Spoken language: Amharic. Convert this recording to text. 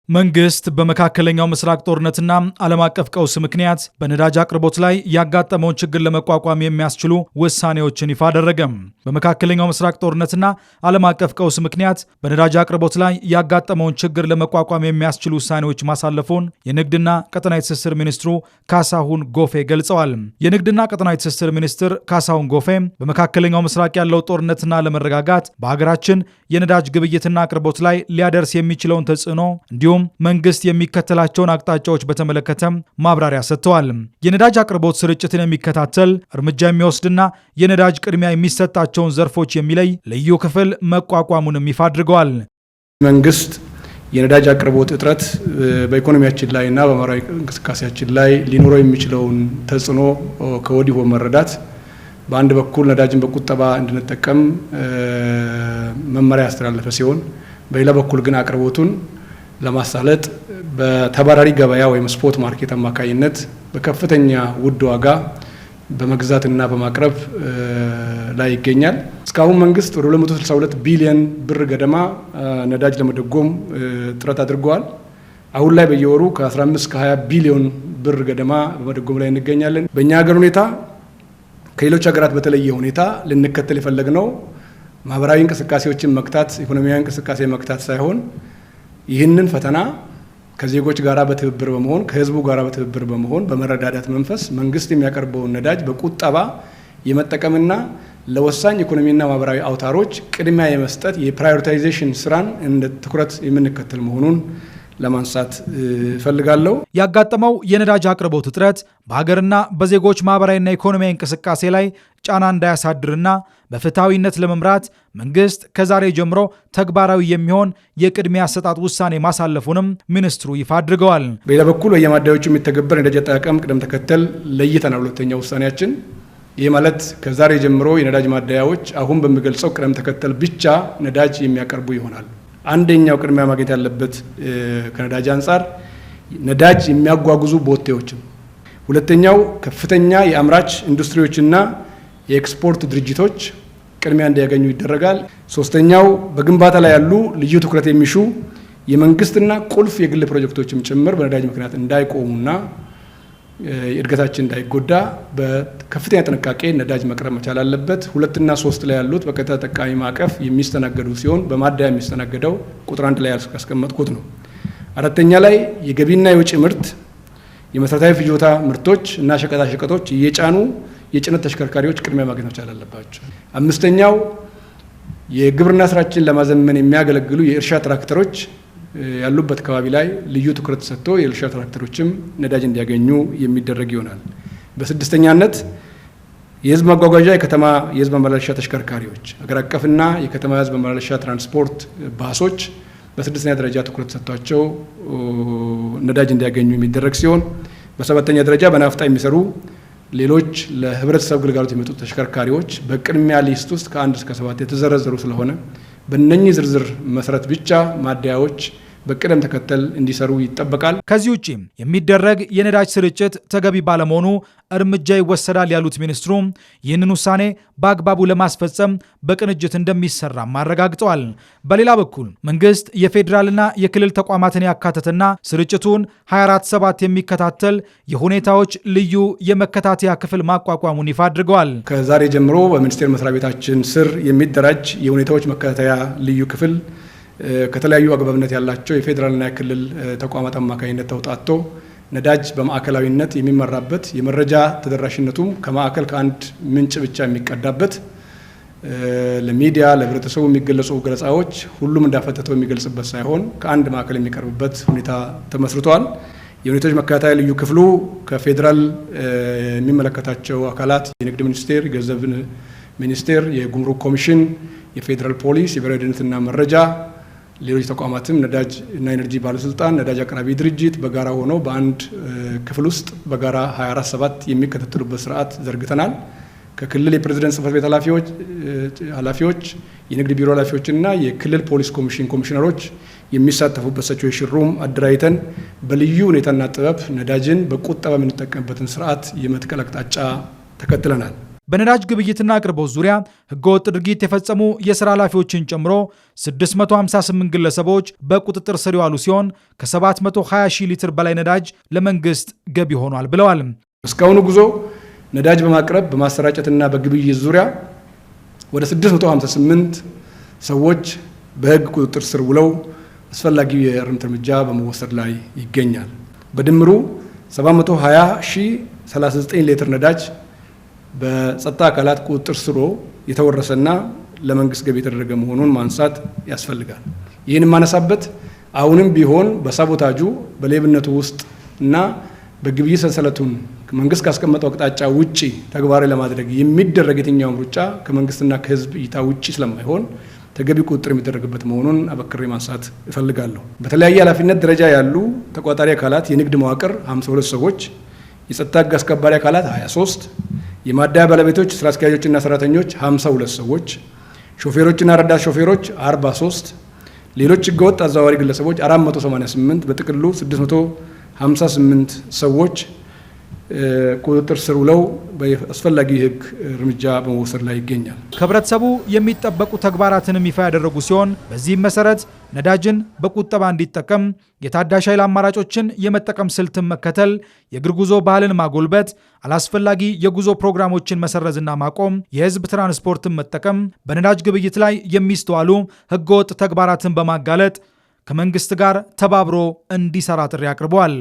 መንግስት በመካከለኛው ምስራቅ ጦርነትና ዓለም አቀፍ ቀውስ ምክንያት በነዳጅ አቅርቦት ላይ ያጋጠመውን ችግር ለመቋቋም የሚያስችሉ ውሳኔዎችን ይፋ አደረገ። በመካከለኛው ምስራቅ ጦርነትና ዓለም አቀፍ ቀውስ ምክንያት በነዳጅ አቅርቦት ላይ ያጋጠመውን ችግር ለመቋቋም የሚያስችሉ ውሳኔዎች ማሳለፉን የንግድና ቀጠናዊ ትስስር ሚኒስትሩ ካሳሁን ጎፌ ገልጸዋል። የንግድና ቀጠናዊ ትስስር ሚኒስትር ካሳሁን ጎፌ በመካከለኛው ምስራቅ ያለው ጦርነትና አለመረጋጋት በሀገራችን የነዳጅ ግብይትና አቅርቦት ላይ ሊያደርስ የሚችለውን ተጽዕኖ እንዲሁም መንግስት የሚከተላቸውን አቅጣጫዎች በተመለከተ ማብራሪያ ሰጥተዋል። የነዳጅ አቅርቦት ስርጭትን የሚከታተል እርምጃ የሚወስድና የነዳጅ ቅድሚያ የሚሰጣቸውን ዘርፎች የሚለይ ልዩ ክፍል መቋቋሙንም ይፋ አድርገዋል። መንግስት የነዳጅ አቅርቦት እጥረት በኢኮኖሚያችን ላይ እና በማህበራዊ እንቅስቃሴያችን ላይ ሊኖረው የሚችለውን ተጽዕኖ ከወዲሁ መረዳት በአንድ በኩል ነዳጅን በቁጠባ እንድንጠቀም መመሪያ ያስተላለፈ ሲሆን በሌላ በኩል ግን አቅርቦቱን ለማሳለጥ በተባራሪ ገበያ ወይም ስፖት ማርኬት አማካኝነት በከፍተኛ ውድ ዋጋ በመግዛትና በማቅረብ ላይ ይገኛል። እስካሁን መንግስት ወደ 262 ቢሊዮን ብር ገደማ ነዳጅ ለመደጎም ጥረት አድርጓል። አሁን ላይ በየወሩ ከ15 እስከ 20 ቢሊዮን ብር ገደማ በመደጎም ላይ እንገኛለን። በእኛ ሀገር ሁኔታ ከሌሎች ሀገራት በተለየ ሁኔታ ልንከተል የፈለግነው ማህበራዊ እንቅስቃሴዎችን መክታት፣ ኢኮኖሚያዊ እንቅስቃሴ መክታት ሳይሆን ይህንን ፈተና ከዜጎች ጋራ በትብብር በመሆን ከህዝቡ ጋራ በትብብር በመሆን በመረዳዳት መንፈስ መንግስት የሚያቀርበውን ነዳጅ በቁጠባ የመጠቀምና ለወሳኝ ኢኮኖሚና ማህበራዊ አውታሮች ቅድሚያ የመስጠት የፕራዮሪታይዜሽን ስራን እንደ ትኩረት የምንከተል መሆኑን ለማንሳት እፈልጋለሁ። ያጋጠመው የነዳጅ አቅርቦት እጥረት በሀገርና በዜጎች ማህበራዊና ኢኮኖሚያዊ እንቅስቃሴ ላይ ጫና እንዳያሳድርና በፍትሐዊነት ለመምራት መንግስት ከዛሬ ጀምሮ ተግባራዊ የሚሆን የቅድሚያ አሰጣጥ ውሳኔ ማሳለፉንም ሚኒስትሩ ይፋ አድርገዋል። በሌላ በኩል በየማደያዎቹ የሚተገበር የነዳጅ አጠቃቀም ቅደም ተከተል ለይተናል። ሁለተኛው ውሳኔያችን ይህ ማለት ከዛሬ ጀምሮ የነዳጅ ማደያዎች አሁን በሚገልጸው ቅደም ተከተል ብቻ ነዳጅ የሚያቀርቡ ይሆናል። አንደኛው ቅድሚያ ማግኘት ያለበት ከነዳጅ አንጻር ነዳጅ የሚያጓጉዙ ቦቴዎችን፣ ሁለተኛው ከፍተኛ የአምራች ኢንዱስትሪዎችና የኤክስፖርት ድርጅቶች ቅድሚያ እንዲያገኙ ይደረጋል። ሶስተኛው በግንባታ ላይ ያሉ ልዩ ትኩረት የሚሹ የመንግስትና ቁልፍ የግል ፕሮጀክቶችም ጭምር በነዳጅ ምክንያት እንዳይቆሙና እድገታችን እንዳይጎዳ በከፍተኛ ጥንቃቄ ነዳጅ መቅረብ መቻል አለበት። 2 እና 3 ላይ ያሉት በቀጥታ ተጠቃሚ ማዕቀፍ የሚስተናገዱ ሲሆን በማደያ የሚስተናገደው ቁጥር 1 ላይ ያስቀመጥኩት ነው። አራተኛ ላይ የገቢና የውጭ ምርት፣ የመሰረታዊ ፍጆታ ምርቶች እና ሸቀጣ ሸቀጦች የጫኑ የጭነት ተሽከርካሪዎች ቅድሚያ ማግኘት መቻል አለባቸው። አምስተኛው የግብርና ስራችን ለማዘመን የሚያገለግሉ የእርሻ ትራክተሮች ያሉበት አካባቢ ላይ ልዩ ትኩረት ሰጥቶ የእርሻ ትራክተሮችም ነዳጅ እንዲያገኙ የሚደረግ ይሆናል። በስድስተኛነት የህዝብ ማጓጓዣ የከተማ የህዝብ ማመላለሻ ተሽከርካሪዎች፣ ሀገር አቀፍና የከተማ የህዝብ ማመላለሻ ትራንስፖርት ባሶች በስድስተኛ ደረጃ ትኩረት ሰጥቷቸው ነዳጅ እንዲያገኙ የሚደረግ ሲሆን በሰባተኛ ደረጃ በናፍጣ የሚሰሩ ሌሎች ለህብረተሰብ ግልጋሎት የሚመጡ ተሽከርካሪዎች በቅድሚያ ሊስት ውስጥ ከ1 እስከ 7 የተዘረዘሩ ስለሆነ በእነኚህ ዝርዝር መሰረት ብቻ ማደያዎች በቅደም ተከተል እንዲሰሩ ይጠበቃል። ከዚህ ውጪ የሚደረግ የነዳጅ ስርጭት ተገቢ ባለመሆኑ እርምጃ ይወሰዳል ያሉት ሚኒስትሩ ይህንን ውሳኔ በአግባቡ ለማስፈጸም በቅንጅት እንደሚሰራም አረጋግጠዋል። በሌላ በኩል መንግስት የፌዴራልና የክልል ተቋማትን ያካተተና ስርጭቱን 24/7 የሚከታተል የሁኔታዎች ልዩ የመከታተያ ክፍል ማቋቋሙን ይፋ አድርገዋል። ከዛሬ ጀምሮ በሚኒስቴር መስሪያ ቤታችን ስር የሚደራጅ የሁኔታዎች መከታተያ ልዩ ክፍል ከተለያዩ አግባብነት ያላቸው የፌዴራልና የክልል ተቋማት አማካኝነት ተውጣቶ ነዳጅ በማዕከላዊነት የሚመራበት የመረጃ ተደራሽነቱም ከማዕከል ከአንድ ምንጭ ብቻ የሚቀዳበት ለሚዲያ ለህብረተሰቡ የሚገለጹ ገለጻዎች ሁሉም እንዳፈተተው የሚገልጽበት ሳይሆን ከአንድ ማዕከል የሚቀርብበት ሁኔታ ተመስርቷል። የሁኔታዎች መከታተያ ልዩ ክፍሉ ከፌዴራል የሚመለከታቸው አካላት የንግድ ሚኒስቴር፣ የገንዘብ ሚኒስቴር፣ የጉምሩክ ኮሚሽን፣ የፌዴራል ፖሊስ፣ የብሔራዊ ደህንነትና መረጃ፣ ሌሎች ተቋማትም ነዳጅ እና ኤነርጂ ባለስልጣን፣ ነዳጅ አቅራቢ ድርጅት በጋራ ሆነው በአንድ ክፍል ውስጥ በጋራ 24/7 የሚከታተሉበት ስርዓት ዘርግተናል። ከክልል የፕሬዝዳንት ጽህፈት ቤት ኃላፊዎች፣ የንግድ ቢሮ ኃላፊዎችና የክልል ፖሊስ ኮሚሽን ኮሚሽነሮች የሚሳተፉበት ሲቹዌሽን ሩም አደራጅተን በልዩ ሁኔታና ጥበብ ነዳጅን በቁጠባ የምንጠቀምበትን ስርዓት የመትከል አቅጣጫ ተከትለናል። በነዳጅ ግብይትና አቅርቦት ዙሪያ ህገወጥ ድርጊት የፈጸሙ የሥራ ኃላፊዎችን ጨምሮ 658 ግለሰቦች በቁጥጥር ስር የዋሉ ሲሆን ከ720 ሺህ ሊትር በላይ ነዳጅ ለመንግስት ገቢ ሆኗል ብለዋል። እስካሁኑ ጉዞ ነዳጅ በማቅረብ በማሰራጨትና በግብይት ዙሪያ ወደ 658 ሰዎች በህግ ቁጥጥር ስር ውለው አስፈላጊው የእርምት እርምጃ በመወሰድ ላይ ይገኛል። በድምሩ 720,039 ሊትር ነዳጅ በጸጥታ አካላት ቁጥጥር ስር የተወረሰና ለመንግስት ገቢ የተደረገ መሆኑን ማንሳት ያስፈልጋል። ይህን የማነሳበት አሁንም ቢሆን በሳቦታጁ በሌብነቱ ውስጥ እና በግብይት ሰንሰለቱን መንግስት ካስቀመጠው አቅጣጫ ውጪ ተግባራዊ ለማድረግ የሚደረግ የትኛውም ሩጫ ከመንግስትና ከህዝብ እይታ ውጪ ስለማይሆን ተገቢ ቁጥጥር የሚደረግበት መሆኑን አበክሬ ማንሳት እፈልጋለሁ። በተለያየ ኃላፊነት ደረጃ ያሉ ተቆጣጣሪ አካላት የንግድ መዋቅር 52 ሰዎች፣ የጸጥታ ህግ አስከባሪ አካላት 23፣ የማደያ ባለቤቶች ስራ አስኪያጆችና ሰራተኞች 52 ሰዎች፣ ሾፌሮችና ረዳት ሾፌሮች 43፣ ሌሎች ህገወጥ አዘዋዋሪ ግለሰቦች 488፣ በጥቅሉ 658 ሰዎች ቁጥጥር ስር ውለው በአስፈላጊ ህግ እርምጃ በመወሰድ ላይ ይገኛል። ከህብረተሰቡ የሚጠበቁ ተግባራትንም ይፋ ያደረጉ ሲሆን በዚህም መሰረት ነዳጅን በቁጠባ እንዲጠቀም፣ የታዳሽ ኃይል አማራጮችን የመጠቀም ስልትን መከተል፣ የእግር ጉዞ ባህልን ማጎልበት፣ አላስፈላጊ የጉዞ ፕሮግራሞችን መሰረዝና ማቆም፣ የህዝብ ትራንስፖርትን መጠቀም፣ በነዳጅ ግብይት ላይ የሚስተዋሉ ህገወጥ ተግባራትን በማጋለጥ ከመንግስት ጋር ተባብሮ እንዲሰራ ጥሪ አቅርበዋል።